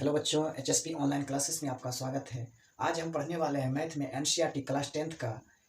Hello बच्चों, HSP online classes में आपका स्वागत है। आज हम पढ़ने वाले हैं मैथ में एनसीईआरटी क्लास 10th का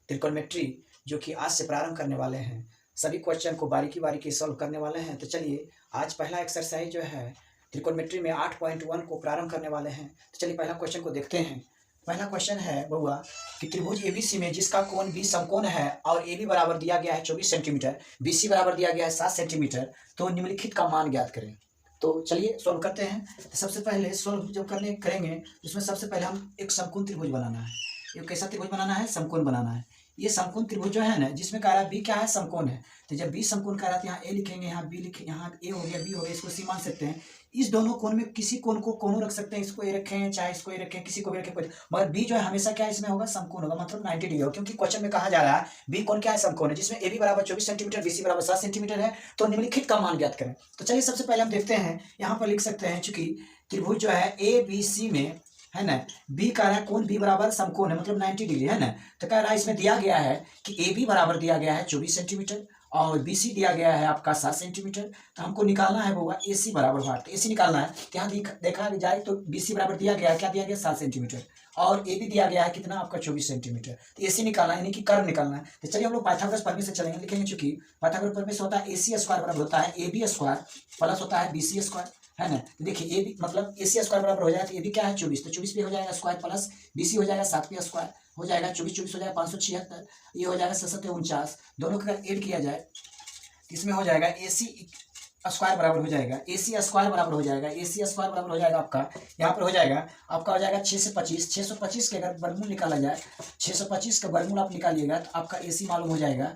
त्रिकोणमिति, जो कि आज से प्रारंभ करने वाले हैं। सभी क्वेश्चन को बारीकी बारीकी सॉल्व करने वाले हैं। तो चलिए, आज पहला एक्सरसाइज जो है त्रिकोणमिति में 8.1 को प्रारंभ करने वाले हैं। तो चलिए पहला क्वेश्चन को देखते हैं। पहला क्वेश्चन है बउआ कि त्रिभुज एबीसी में जिसका कोण बी समकोण है और ए बी बराबर दिया गया है 24 सेंटीमीटर, बीसी बराबर दिया गया है 7 सेंटीमीटर, तो निम्नलिखित का मान ज्ञात करें। तो चलिए सॉल्व करते हैं। सबसे पहले सॉल्व जब करेंगे उसमें सबसे पहले हम एक समकोण त्रिभुज बनाना है। ये कैसा त्रिभुज बनाना है? समकोण बनाना है। ये समकोण त्रिभुज जो है ना, जिसमें कह रहा है बी क्या है? समकोण है। तो जब बी समकोण कह रहा है तो यहाँ ए लिखेंगे, यहाँ बी लिखे, यहाँ ए हो गया, बी हो गया, इसको सी मान सकते हैं। इस दोनों कोण में किसी कोण को कोनों रख सकते हैं, इसको ए रखें चाहे इसको ए रखें, किसी को भी रखें, मगर बी जो है हमेशा क्या इसमें होगा? समकोण होगा, मतलब 90 डिग्री होगा। क्योंकि क्वेश्चन में कहा जा रहा है बी कोण क्या है? समकोण है, जिसमें ए बी बराबर 24 सेंटीमीटर, बीसी बराबर 7 सेंटीमीटर है। तो निम्नलिखित का मान ज्ञात करें। तो चलिए सबसे पहले हम देखते हैं, यहाँ पर लिख सकते हैं, चूंकि त्रिभुज जो है ए बी सी में है ना, बी कह रहा है कोण बी बराबर समकोण है, मतलब 90 डिग्री है ना। तो कह रहा है इसमें दिया गया है कि ए बी बराबर दिया गया है 24 सेंटीमीटर और बी सी दिया गया है आपका 7 सेंटीमीटर। तो हमको निकालना है वो ए सी बराबर भार। तो ए सी निकालना है, तो यहाँ देखा जाए तो बी सी बराबर दिया गया है, क्या दिया गया? 7 सेंटीमीटर, और ए बी दिया गया है कितना? आपका 24 सेंटीमीटर। तो ए सी निकालना है, यानी कि कर्व निकालना है। तो चलिए हम लोग पाइथागोरस प्रमेय से चलेंगे, लिखेंगे चूंकि पाइथागोरस प्रमेय से होता है ए सी स्क्वायर बराबर होता है ए बी स्क्वायर प्लस होता है बी सी स्क्वायर, है ना। तो देखिए ए बी मतलब ए सी स्क्वायर बराबर हो जाएगा, तो ए बी क्या है? 24, तो 24 भी हो जाएगा स्क्वायर प्लस बी सी हो जाएगा 7 भी स्क्वायर हो जाएगा, 24 हो जाएगा 576, ये हो जाएगा 749। दोनों का अगर ऐड किया जाए इसमें हो जाएगा ए सी स्क्वायर बराबर हो जाएगा, ए सी स्क्वायर बराबर हो जाएगा, ए सी स्क्वायर बराबर हो जाएगा आपका, यहाँ पर हो जाएगा आपका हो जाएगा 6 से 25, 625 के अगर वर्गमूल निकाला जाए, 625 का वर्गमूल आप निकालिएगा तो आपका ए सी मालूम हो जाएगा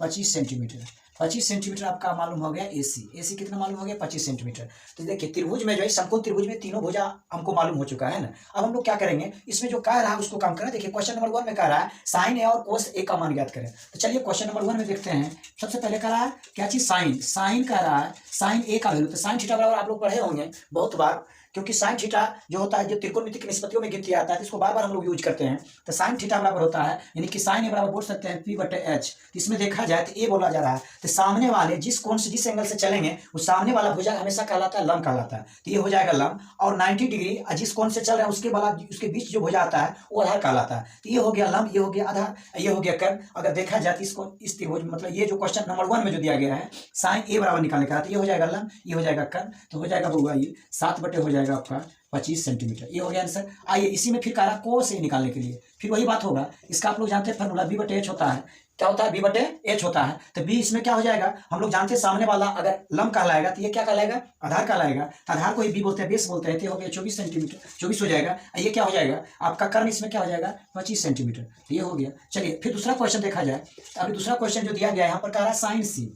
25 सेंटीमीटर। 25 सेंटीमीटर आपका मालूम हो गया ए सी कितना मालूम हो गया? 25 सेंटीमीटर। तो देखिए त्रिभुज में जो है समकोण त्रिभुज में तीनों भुजा हमको मालूम हो चुका है ना। अब हम लोग क्या करेंगे, इसमें जो कह रहा है उसको काम करें। देखिए क्वेश्चन नंबर 1 में कह रहा है साइन ए और कोस ए का मान ज्ञात करें। तो चलिए क्वेश्चन नंबर 1 में देखते हैं। सबसे पहले कह रहा है क्या चीज? साइन कह रहा है साइन ए का वैल्यू। तो साइन थीटा बराबर आप लोग पढ़े होंगे बहुत बार, क्योंकि साइन थीटा जो होता है जो त्रिकोणमिति की निष्पत्तियों में गिनती आता है, तो इसको बार बार हम लोग यूज करते हैं। तो साइन थीटा बराबर होता है, यानी कि साइन ए बराबर बोल सकते हैं P/H। इसमें देखा जाए तो ए बोला जा रहा है, तो सामने वाले जिस कोण से जिस एंगल से चलेंगे उस सामने वाला भुजा हमेशा कहलाता है लंब कहलाता है। तो ये हो जाएगा लंब, और 90 डिग्री जिस कोण से चल रहे हैं उसके बाद उसके बीच जो भुजा आता है वो आधार कहलाता है। तो ये हो गया लंब, ये हो गया आधार, ये हो गया कर्व। अगर देखा जाए तो इसको इस त्रिभुज मतलब ये जो क्वेश्चन नंबर 1 में जो दिया गया है साइन ए बराबर निकालने का, तो ये हो जाएगा लंब, ये हो जाएगा कर्व, तो हो जाएगा होगा ये 7 बटे हो जाएगा आपका 25 सेंटीमीटर। ये हो गया आंसर। आइए इसी में फिर कह रहा कोस ए निकालने के लिए फिर वही बात होगा। इसका आप लोग जानते हैं फॉर्मूला B/H होता है। क्या होता है? B/H होता है। तो बी इसमें क्या हो जाएगा? हम लोग जानते हैं सामने वाला अगर लंब कहलाएगा तो ये क्या कहलाएगा? आधार कहलाएगा। तो आधार को ही बी बोलते हैं, बेस बोलते हैं। तो हो गया 24 सेंटीमीटर, 24 हो जाएगा। ये क्या हो जाएगा? आपका कर्व इसमें क्या हो जाएगा? 25 सेंटीमीटर। तो ये हो गया। चलिए फिर दूसरा क्वेश्चन देखा जाए। अभी दूसरा क्वेश्चन जो दिया गया है यहाँ पर कह रहा है साइन सी।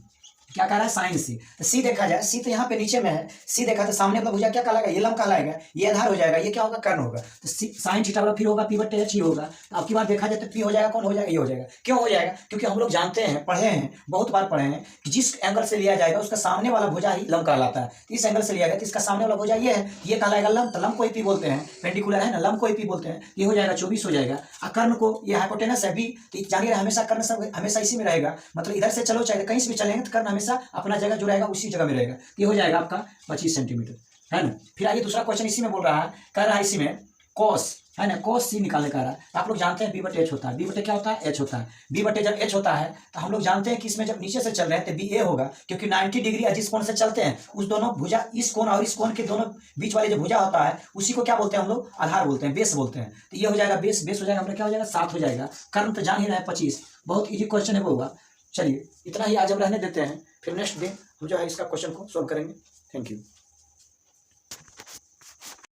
क्या कह रहा है? साइन सी। तो सी देखा जाए, सी तो यहाँ पे नीचे में है, सी देखा तो सामने वाला भुजा क्या कहलाएगा? ये लंब कहलाएगा, ये आधार हो जाएगा, ये क्या होगा? कर्ण होगा। तो साइन थीटा वाला फिर होगा P/H ही होगा। तो आपकी बार देखा जाए तो P हो जाएगा, कौन हो जाएगा? ये हो जाएगा। क्यों हो जाएगा? क्योंकि हम लोग जानते हैं, पढ़े हैं, बहुत बार पढ़े हैं कि जिस एंगल से लिया जाएगा उसका सामने वाला भुजा ही लंब कहलाता है। इस एंगल से लिया गया तो इसका सामने वाला भुजा ये है, ये कहलाएगा लंब। तो लंब को ही P बोलते हैं, पेंडिकुलर है ना, लंब को ही P बोलते हैं। ये हो जाएगा 24 हो जाएगा। और कर्ण को ये हाइपोटेनस है B, तो जानिए हमेशा कर्ण सब हमेशा इसी में रहेगा, मतलब इधर से चलो चाहे कहीं से भी चलेंगे तो कर्ण हमेशा अपना जगह जो रहेगा उसी जगह में रहेगा। ये हो जाएगा आपका 25 सेंटीमीटर, है ना। फिर आइए दूसरा क्वेश्चन इसी में बोल रहा है, कह रहा है इसी में कोस, है ना, कोस सी निकालने का रहा है। आप लोग जानते हैं B/H होता है, B/H क्या होता है? H होता है। B/H जब H होता है तो हम लोग जानते हैं कि इसमें जब नीचे से चल रहे हैं तो BA होगा, क्योंकि 90 डिग्री जिस कोण से चलते हैं उस दोनों भुजा, इस कोण और इस कोण के दोनों बीच वाले जो भुजा होता है उसी को क्या बोलते हैं हम लोग? आधार बोलते हैं, बेस बोलते हैं। तो ये हो जाएगा बेस, बेस हो जाएगा हमारा क्या हो जाएगा? 7 हो जाएगा। कर्म तो जान ही रहा है 25, बहुत ईजी क्वेश्चन है वो। चलिए इतना ही आज हम रहने देते हैं, फिर नेक्स्ट डे हम जो है इसका क्वेश्चन को सोल्व करेंगे। Thank you.